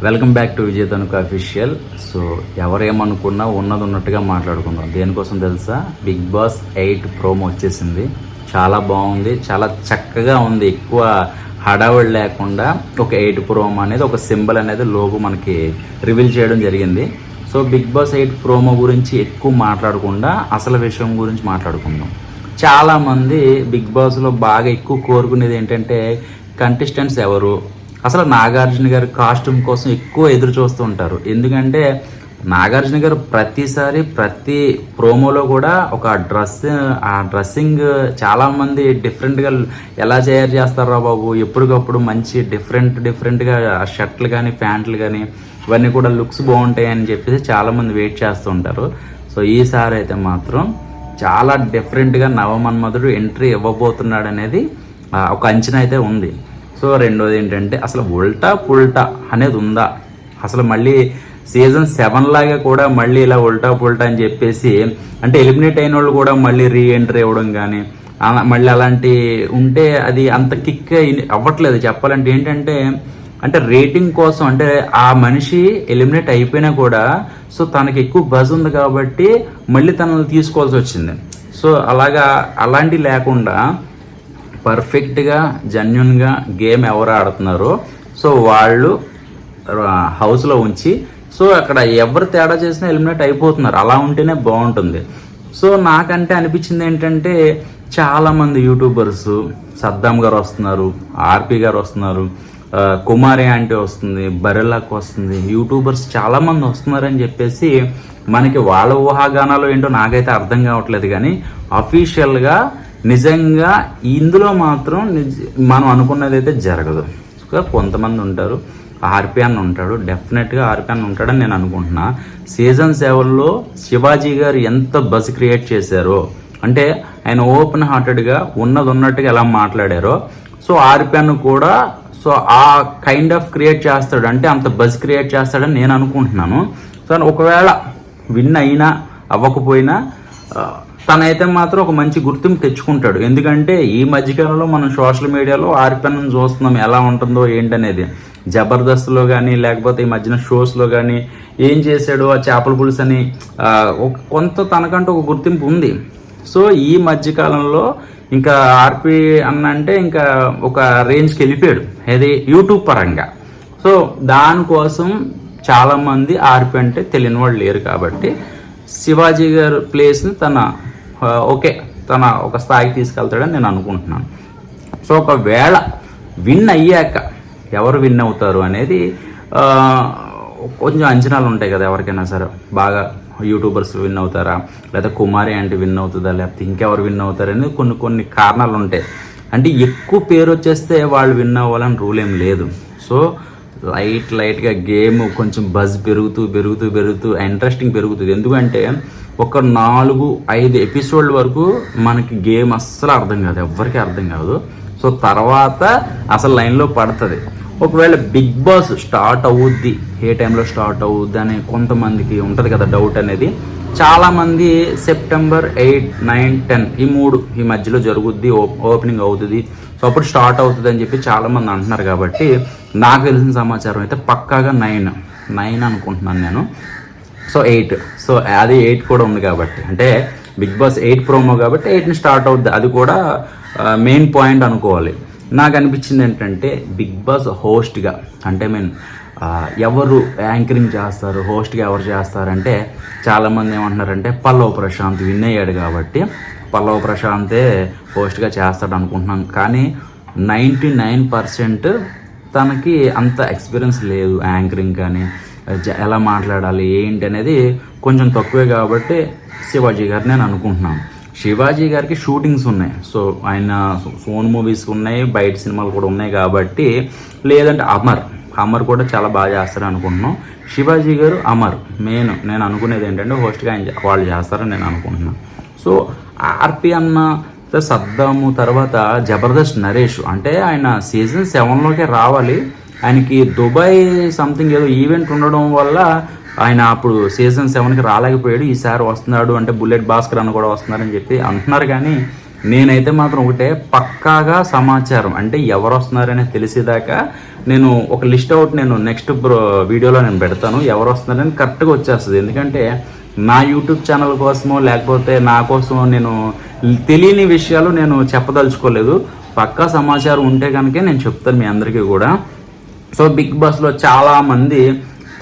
Welcome back to Vijay Tanuka official. So ఎవరేమనుకున్నా ఉన్నది ఉన్నట్టుగా మాట్లాడుకుందాం. దేనికోసం తెలుసా? బిగ్ బాస్ 8 ప్రోమో వచ్చేసింది. చాలా బాగుంది, చాలా చక్కగా ఉంది. ఎక్కువ హడావుడి లేకుండా ఒక 8 ప్రోమో అనేది, ఒక సింబల్ అనేది లోగో మనకి రివీల్ చేయడం జరిగింది. సో బిగ్ బాస్ 8 ప్రోమో గురించి ఎక్కువ మాట్లాడకుండా అసలు విషయం గురించి మాట్లాడుకుందాం. చాలామంది బిగ్ బాస్లో బాగా ఎక్కువ కోరుకునేది ఏంటంటే కంటెస్టెంట్స్ ఎవరు, అసలు నాగార్జున గారి కాస్ట్యూమ్ కోసం ఎక్కువ ఎదురు చూస్తూ ఉంటారు. ఎందుకంటే నాగార్జున గారు ప్రతిసారి ప్రతి ప్రోమోలో కూడా ఒక ఆ డ్రెస్సింగ్ చాలామంది డిఫరెంట్గా ఎలా తయారు చేస్తారా బాబు, ఎప్పటికప్పుడు మంచి డిఫరెంట్గా షర్ట్లు కానీ ప్యాంట్లు కానీ ఇవన్నీ కూడా లుక్స్ బాగుంటాయి అని చెప్పేసి చాలామంది వెయిట్ చేస్తూ ఉంటారు. సో ఈసారి అయితే మాత్రం చాలా డిఫరెంట్గా నవమన్మధుడు ఎంట్రీ ఇవ్వబోతున్నాడు అనేది ఒక అంచనా అయితే ఉంది. సో రెండోది ఏంటంటే అసలు ఉల్టా పుల్టా అనేది ఉందా, అసలు మళ్ళీ సీజన్ 7 లాగా కూడా మళ్ళీ ఇలా ఉల్టా పుల్టా అని చెప్పేసి అంటే ఎలిమినేట్ అయిన వాళ్ళు కూడా మళ్ళీ రీఎంట్రీ అవ్వడం కానీ మళ్ళీ అలాంటి ఉంటే అది అంత కిక్ అవ్వట్లేదు. చెప్పాలంటే ఏంటంటే అంటే రేటింగ్ కోసం, అంటే ఆ మనిషి ఎలిమినేట్ అయిపోయినా కూడా సో తనకి ఎక్కువ బజ్ ఉంది కాబట్టి మళ్ళీ తనని తీసుకోవాల్సి వచ్చింది. సో అలాంటి లేకుండా పర్ఫెక్ట్గా జెన్యున్గా గేమ్ ఎవరు ఆడుతున్నారో సో వాళ్ళు హౌస్లో ఉంచి సో అక్కడ ఎవరు తేడా చేసినా ఎలిమినేట్ అయిపోతున్నారు. అలా ఉంటేనే బాగుంటుంది. సో నాకంటే అనిపించింది ఏంటంటే చాలామంది యూట్యూబర్స్, సద్దాం గారు వస్తున్నారు, ఆర్పి గారు వస్తున్నారు, కుమారి ఆంటీ వస్తుంది, బరెల్లాకు వస్తుంది, యూట్యూబర్స్ చాలామంది వస్తున్నారని చెప్పేసి మనకి వాళ్ళ ఊహాగానాలు ఏంటో నాకైతే అర్థం కావట్లేదు. కానీ అఫీషియల్గా నిజంగా ఇందులో మాత్రం మనం అనుకున్నది అయితే జరగదు. కొంతమంది ఉంటారు, ఆర్పి అన్న ఉంటాడు, డెఫినెట్గా ఆర్పి అన్న ఉంటాడని నేను అనుకుంటున్నా. సీజన్ 7లో శివాజీ గారు ఎంత బజ్ క్రియేట్ చేశారో, అంటే ఆయన ఓపెన్ హార్టెడ్గా ఉన్నట్టుగా ఎలా మాట్లాడారో సో ఆర్పి అన్న కూడా సో ఆ కైండ్ ఆఫ్ క్రియేట్ చేస్తాడు, అంటే అంత బజ్ క్రియేట్ చేస్తాడని నేను అనుకుంటున్నాను. సో ఒకవేళ విన్ అయినా అవ్వకపోయినా తనైతే మాత్రం ఒక మంచి గుర్తింపు తెచ్చుకుంటాడు. ఎందుకంటే ఈ మధ్యకాలంలో మనం సోషల్ మీడియాలో ఆర్పిఎన్ చూస్తున్నాం ఎలా ఉంటుందో ఏంటనేది. జబర్దస్త్లో కానీ లేకపోతే ఈ మధ్యన షోస్లో కానీ ఏం చేశాడు, ఆ చేపల పులుసు అని కొంత తనకంటూ ఒక గుర్తింపు ఉంది. సో ఈ మధ్యకాలంలో ఇంకా ఆర్పి అన్న అంటే ఇంకా ఒక రేంజ్కి వెళ్ళిపోయాడు, అది యూట్యూబ్ పరంగా. సో దానికోసం చాలామంది ఆర్పి అంటే తెలియని వాళ్ళు లేరు కాబట్టి శివాజీ గారు ప్లేస్ని తన ఒక స్థాయికి తీసుకెళ్తాడని నేను అనుకుంటున్నాను. సో ఒకవేళ విన్ అయ్యాక ఎవరు విన్ అవుతారు అనేది కొంచెం అంచనాలు ఉంటాయి కదా ఎవరికైనా సరే. బాగా యూట్యూబర్స్ విన్ అవుతారా, లేదా కుమారి అంటే విన్ అవుతుందా, లేకపోతే ఇంకెవరు విన్ అవుతారు అనేది కొన్ని కారణాలు ఉంటాయి. అంటే ఎక్కువ పేరు వచ్చేస్తే వాళ్ళు విన్ అవ్వాలని రూల్ ఏం లేదు. సో లైట్గా గేమ్ కొంచెం బజ్ పెరుగుతూ ఇంట్రెస్టింగ్ పెరుగుతుంది. ఎందుకంటే ఒక 4-5 ఎపిసోడ్ల వరకు మనకి గేమ్ అస్సలు అర్థం కాదు, ఎవరికి అర్థం కాదు. సో తర్వాత అసలు లైన్లో పడుతుంది. ఒకవేళ బిగ్ బాస్ స్టార్ట్ అవుద్ది, ఏ టైంలో స్టార్ట్ అవుద్ది అని కొంతమందికి ఉంటుంది కదా డౌట్ అనేది. చాలామంది సెప్టెంబర్ 8, 9, 10 ఈ మధ్యలో జరుగుద్ది, ఓపెనింగ్ అవుతుంది, సో అప్పుడు స్టార్ట్ అవుతుంది అని చెప్పి చాలామంది అంటున్నారు. కాబట్టి నాకు తెలిసిన సమాచారం అయితే పక్కాగా 9 అనుకుంటున్నాను నేను. సో 8, సో అది 8 కూడా ఉంది కాబట్టి, అంటే బిగ్ బాస్ 8 ప్రోమో కాబట్టి 8ని స్టార్ట్ అవుద్ది. అది కూడా మెయిన్ పాయింట్ అనుకోవాలి. నాకు అనిపించింది ఏంటంటే బిగ్ బాస్ హోస్ట్గా, అంటే ఎవరు యాంకరింగ్ చేస్తారు, హోస్ట్గా ఎవరు చేస్తారంటే చాలామంది ఏమంటున్నారంటే పల్లవ్ ప్రశాంత్ విన్ అయ్యాడు కాబట్టి పల్లవ్ ప్రశాంతే హోస్ట్గా చేస్తాడు అనుకుంటున్నాను. కానీ 99% తనకి అంత ఎక్స్పీరియన్స్ లేదు యాంకరింగ్ కానీ, ఎలా మాట్లాడాలి ఏంటి అనేది కొంచెం తక్కువే కాబట్టి శివాజీ గారు నేను అనుకుంటున్నాను. శివాజీ గారికి షూటింగ్స్ ఉన్నాయి, సో ఆయన ఫోన్ మూవీస్ ఉన్నాయి, బయట సినిమాలు కూడా ఉన్నాయి కాబట్టి, లేదంటే అమర్ కూడా చాలా బాగా చేస్తారు అనుకుంటున్నాం. శివాజీ గారు, అమర్ నేను అనుకునేది ఏంటంటే హోస్ట్గా వాళ్ళు చేస్తారని నేను అనుకుంటున్నాను. సో ఆర్పి అన్న, సద్దాము, తర్వాత జబర్దస్త్ నరేష్, అంటే ఆయన సీజన్ 7లోకే రావాలి. ఆయనకి దుబాయ్ సంథింగ్ ఏదో ఈవెంట్ ఉండడం వల్ల ఆయన అప్పుడు సీజన్ 7కి రాలేకపోయాడు. ఈసారి వస్తున్నాడు అంటే బుల్లెట్ భాస్కర్ అన్న కూడా వస్తున్నారని చెప్పి అంటున్నారు. కానీ నేనైతే మాత్రం ఒకటే పక్కాగా సమాచారం అంటే ఎవరు వస్తున్నారనే తెలిసేదాకా నేను ఒక లిస్ట్ అవుట్ నేను నెక్స్ట్ వీడియోలో నేను పెడతాను, ఎవరు వస్తున్నారని కరెక్ట్గా వచ్చేస్తుంది. ఎందుకంటే నా యూట్యూబ్ ఛానల్ కోసమో లేకపోతే నా కోసమో నేను తెలియని విషయాలు నేను చెప్పదలుచుకోలేదు. పక్కా సమాచారం ఉంటే కనుక నేను చెప్తాను మీ అందరికీ కూడా. సో బిగ్ బాస్లో చాలామంది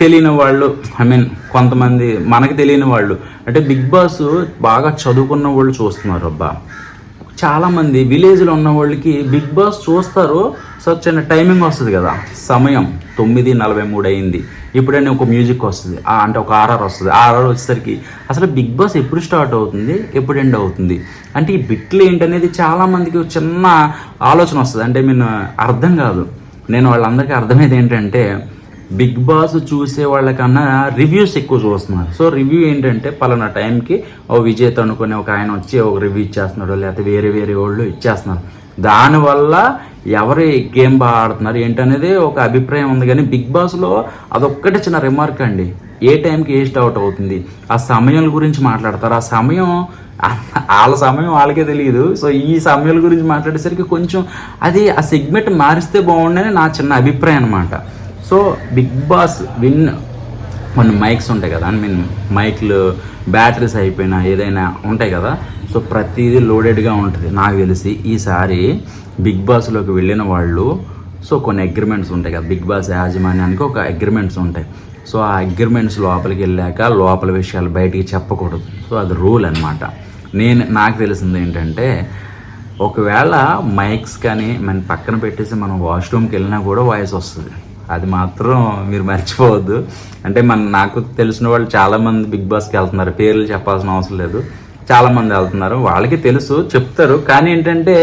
తెలియని వాళ్ళు, ఐ మీన్ కొంతమంది మనకి తెలియని వాళ్ళు, అంటే బిగ్ బాస్ బాగా చదువుకున్న వాళ్ళు చూస్తున్నారు. అబ్బా చాలామంది విలేజ్లో ఉన్న వాళ్ళకి బిగ్ బాస్ చూస్తారు. సో చిన్న టైమింగ్ వస్తుంది కదా, సమయం 9:43 అయింది, ఇప్పుడైనా ఒక మ్యూజిక్ వస్తుంది, అంటే ఒక ఆర్ఆర్ వస్తుంది. ఆర్ఆర్ వచ్చేసరికి అసలు బిగ్ బాస్ ఎప్పుడు స్టార్ట్ అవుతుంది, ఎప్పుడు ఎండ్ అవుతుంది, అంటే ఈ బిట్లు ఏంటనేది చాలామందికి చిన్న ఆలోచన వస్తుంది. అంటే నేను అర్థం కాదు, నేను వాళ్ళందరికీ అర్థమయ్యేది ఏంటంటే బిగ్ బాస్ చూసే వాళ్ళకన్నా రివ్యూస్ ఎక్కువ చూస్తున్నారు. సో రివ్యూ ఏంటంటే పలానా టైంకి ఓ విజేత అనుకునే ఒక ఆయన వచ్చి ఒక రివ్యూ ఇచ్చేస్తున్నాడు, లేకపోతే వేరే వాళ్ళు ఇచ్చేస్తున్నారు. దానివల్ల ఎవరు గేమ్ బాగా ఆడుతున్నారు ఏంటనేది ఒక అభిప్రాయం ఉంది. కానీ బిగ్ బాస్లో అదొక్కటే చిన్న రిమార్క్ అండి, ఏ టైంకి ఏ స్టార్ట్ అవుతుంది, ఆ సమయాల గురించి మాట్లాడతారు. ఆ సమయం వాళ్ళ సమయం వాళ్ళకే తెలియదు. సో ఈ సమయాల గురించి మాట్లాడేసరికి కొంచెం అది ఆ సెగ్మెంట్ మారిస్తే బాగుండని నా చిన్న అభిప్రాయం అనమాట. సో బిగ్ బాస్ కొన్ని మైక్స్ ఉంటాయి కదా, ఐ మీన్ మైక్లు బ్యాటరీస్ అయిపోయినా ఏదైనా ఉంటాయి కదా, సో ప్రతిదీ లోడెడ్గా ఉంటుంది. నాకు తెలిసి ఈసారి బిగ్ బాస్లోకి వెళ్ళిన వాళ్ళు సో కొన్ని అగ్రిమెంట్స్ ఉంటాయి కదా, బిగ్ బాస్ యాజమాన్యానికి ఒక అగ్రిమెంట్స్ ఉంటాయి. సో ఆ అగ్రిమెంట్స్ లోపలికి వెళ్ళాక లోపల విషయాలు బయటికి చెప్పకూడదు. సో అది రూల్ అనమాట. నాకు తెలిసింది ఏంటంటే ఒకవేళ మైక్స్ కానీ మన పక్కన పెట్టేసి మనం వాష్రూమ్కి వెళ్ళినా కూడా వాయిస్ వస్తుంది. అది మాత్రం మీరు మర్చిపోవద్దు. అంటే నాకు తెలిసిన వాళ్ళు చాలామంది బిగ్ బాస్కి వెళ్తున్నారు, పేర్లు చెప్పాల్సిన అవసరం లేదు, చాలామంది వెళ్తున్నారు, వాళ్ళకి తెలుసు, చెప్తారు. కానీ ఏంటంటే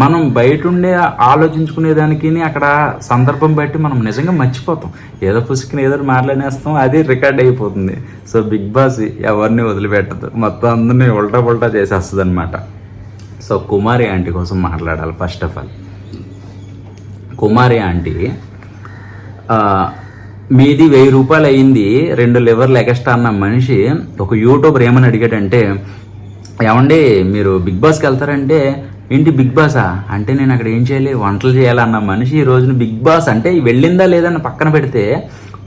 మనం బయట ఉండే ఆలోచించుకునేదానికి అక్కడ సందర్భం బట్టి మనం నిజంగా మర్చిపోతాం, ఏదో పుసుకుని ఏదో మాట్లాడేస్తాం, అది రికార్డ్ అయిపోతుంది. సో బిగ్ బాస్ ఎవరిని వదిలిపెట్టదు, మొత్తం అందరినీ ఉల్టా చేసేస్తుంది అనమాట. సో కుమారి ఆంటీ కోసం మాట్లాడాలి. First of all Kumari aunty మీది 1000 రూపాయలు అయ్యింది, 2 లివర్లు ఎక్స్ట్రా అన్న మనిషి ఒక యూట్యూబర్ ఏమని అడిగాడంటే, ఏమండి మీరు బిగ్ బాస్కి వెళ్తారంటే ఏంటి బిగ్ బాసా అంటే నేను అక్కడ ఏం చేయాలి, వంటలు చేయాలన్న మనిషి ఈ రోజున బిగ్ బాస్ అంటే వెళ్ళిందా లేదని పక్కన పెడితే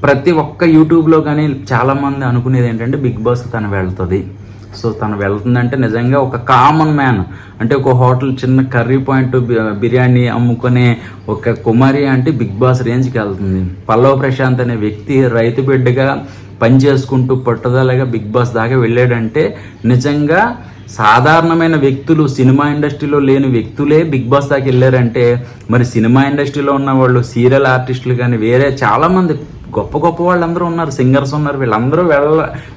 ప్రతి ఒక్క యూట్యూబ్లో కానీ చాలామంది అనుకునేది ఏంటంటే బిగ్ బాస్ తను వెళ్తుంది. సో తను వెళ్తుందంటే నిజంగా ఒక కామన్ మ్యాన్, అంటే ఒక హోటల్ చిన్న కర్రీ పాయింట్ బిర్యానీ అమ్ముకునే ఒక కుమారి అంటే బిగ్ బాస్ రేంజ్కి వెళ్తుంది. పల్లవ ప్రశాంత్ అనే వ్యక్తి రైతు బిడ్డగా పని చేసుకుంటూ పట్టుదలగా బిగ్ బాస్ దాకా వెళ్ళాడంటే నిజంగా సాధారణమైన వ్యక్తులు, సినిమా ఇండస్ట్రీలో లేని వ్యక్తులే బిగ్ బాస్ దాకా వెళ్ళారంటే మరి సినిమా ఇండస్ట్రీలో ఉన్న వాళ్ళు, సీరియల్ ఆర్టిస్టులు కానీ వేరే చాలామంది గొప్ప వాళ్ళందరూ ఉన్నారు, సింగర్స్ ఉన్నారు, వీళ్ళందరూ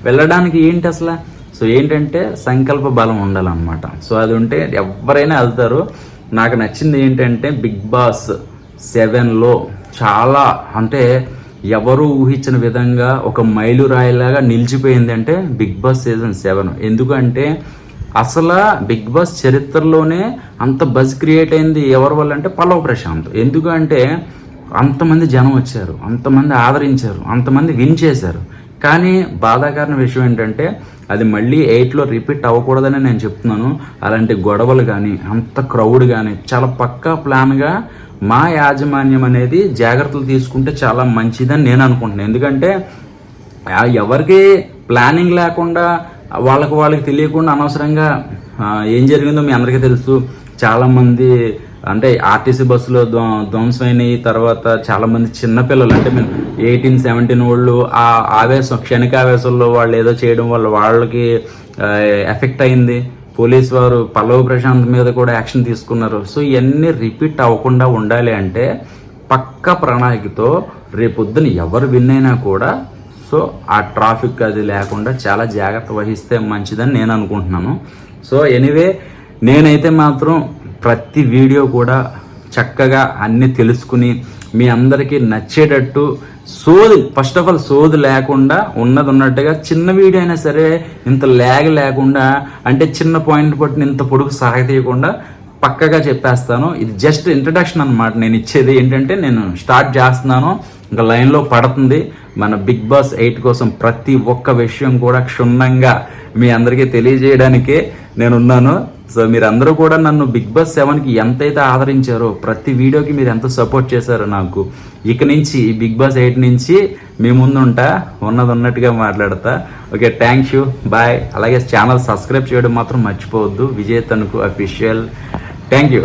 వెళ్ళడానికి ఏంటి అసలు, సో ఏంటంటే సంకల్ప బలం ఉండాలన్నమాట. సో అది ఉంటే ఎవరైనా వెళ్తారు. నాకు నచ్చింది ఏంటంటే బిగ్ బాస్ 7లో చాలా అంటే ఎవరు ఊహించిన విధంగా ఒక మైలురాయిలాగా నిలిచిపోయింది అంటే బిగ్ బాస్ సీజన్ 7. ఎందుకంటే అసలు బిగ్ బాస్ చరిత్రలోనే అంత బజ్ క్రియేట్ అయింది ఎవరి వల్ల అంటే పల్లవ ప్రశాంత్. ఎందుకంటే అంతమంది జనం వచ్చారు, అంతమంది ఆదరించారు, అంతమంది విన్ చేశారు. కానీ బాధాకరమైన విషయం ఏంటంటే అది మళ్ళీ 8లో రిపీట్ అవ్వకూడదని నేను చెప్తున్నాను. అలాంటి గొడవలు కానీ అంత క్రౌడ్ కానీ చాలా పక్కా ప్లాన్గా మా యాజమాన్యం అనేది జాగ్రత్తలు తీసుకుంటే చాలా మంచిదని నేను అనుకుంటున్నాను. ఎందుకంటే ఎవరికి ప్లానింగ్ లేకుండా వాళ్ళకి తెలియకుండా అనవసరంగా ఏం జరిగిందో మీ అందరికీ తెలుసు. చాలామంది అంటే ఆర్టీసీ బస్సులో ధ్వంసమైనవి, తర్వాత చాలామంది చిన్నపిల్లలు అంటే 18-17 వాళ్ళు ఆ ఆవేశం, క్షణిక ఆవేశంలో వాళ్ళు ఏదో చేయడం వల్ల వాళ్ళకి ఎఫెక్ట్ అయింది. పోలీస్ వారు పల్లవ ప్రశాంత్ మీద కూడా యాక్షన్ తీసుకున్నారు. సో ఇవన్నీ రిపీట్ అవ్వకుండా ఉండాలి అంటే పక్క ప్రణాళికతో రేపొద్దున ఎవరు విన్ అయినా కూడా సో ఆ ట్రాఫిక్ అది లేకుండా చాలా జాగ్రత్త వహిస్తే మంచిదని నేను అనుకుంటున్నాను. సో ఎనీవే నేనైతే మాత్రం ప్రతి వీడియో కూడా చక్కగా అన్నీ తెలుసుకుని మీ అందరికీ నచ్చేటట్టు ఫస్ట్ ఆఫ్ ఆల్ సోది లేకుండా ఉన్నట్టుగా చిన్న వీడియో అయినా సరే ఇంత ల్యాగ్ లేకుండా, అంటే చిన్న పాయింట్ పట్టిన ఇంత పొడుగు సాగతీయకుండా పక్కగా చెప్పేస్తాను. ఇది జస్ట్ ఇంట్రడక్షన్ అనమాట. నేను ఇచ్చేది ఏంటంటే నేను స్టార్ట్ చేస్తున్నాను, ఇంకా లైన్లో పడుతుంది. మన బిగ్ బాస్ 8 కోసం ప్రతి ఒక్క విషయం కూడా క్షుణ్ణంగా మీ అందరికీ తెలియజేయడానికే నేనున్నాను. సో మీరందరూ కూడా నన్ను బిగ్ బాస్ 7కి ఎంతైతే ఆదరించారో, ప్రతి వీడియోకి మీరు ఎంత సపోర్ట్ చేశారో నాకు, ఇక నుంచి బిగ్ బాస్ 8 నుంచి మీ ముందు ఉంటా, ఉన్నది ఉన్నట్టుగా మాట్లాడతా. Okay, thank you, bye. అలాగే ఛానల్ సబ్స్క్రైబ్ చేయడం మాత్రం మర్చిపోవద్దు. Vijay Tanuku official. Thank you.